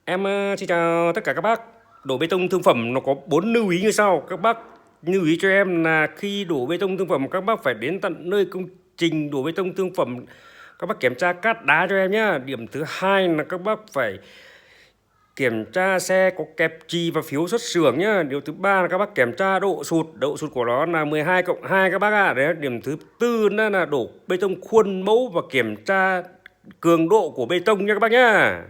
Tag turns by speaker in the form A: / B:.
A: Xin chào tất cả các bác. Đổ bê tông thương phẩm nó có 4 lưu ý như sau. Các bác lưu ý cho em là khi đổ bê tông thương phẩm các bác phải đến tận nơi công trình đổ bê tông thương phẩm, các bác kiểm tra cát đá cho em nhé. Điểm thứ hai là các bác phải kiểm tra xe có kẹp chì và phiếu xuất xưởng nhá. Điều thứ ba là các bác kiểm tra độ sụt của nó là 12+2 các bác ạ. Đấy, điểm thứ tư là đổ bê tông khuôn mẫu và kiểm tra cường độ của bê tông nha các bác nhá.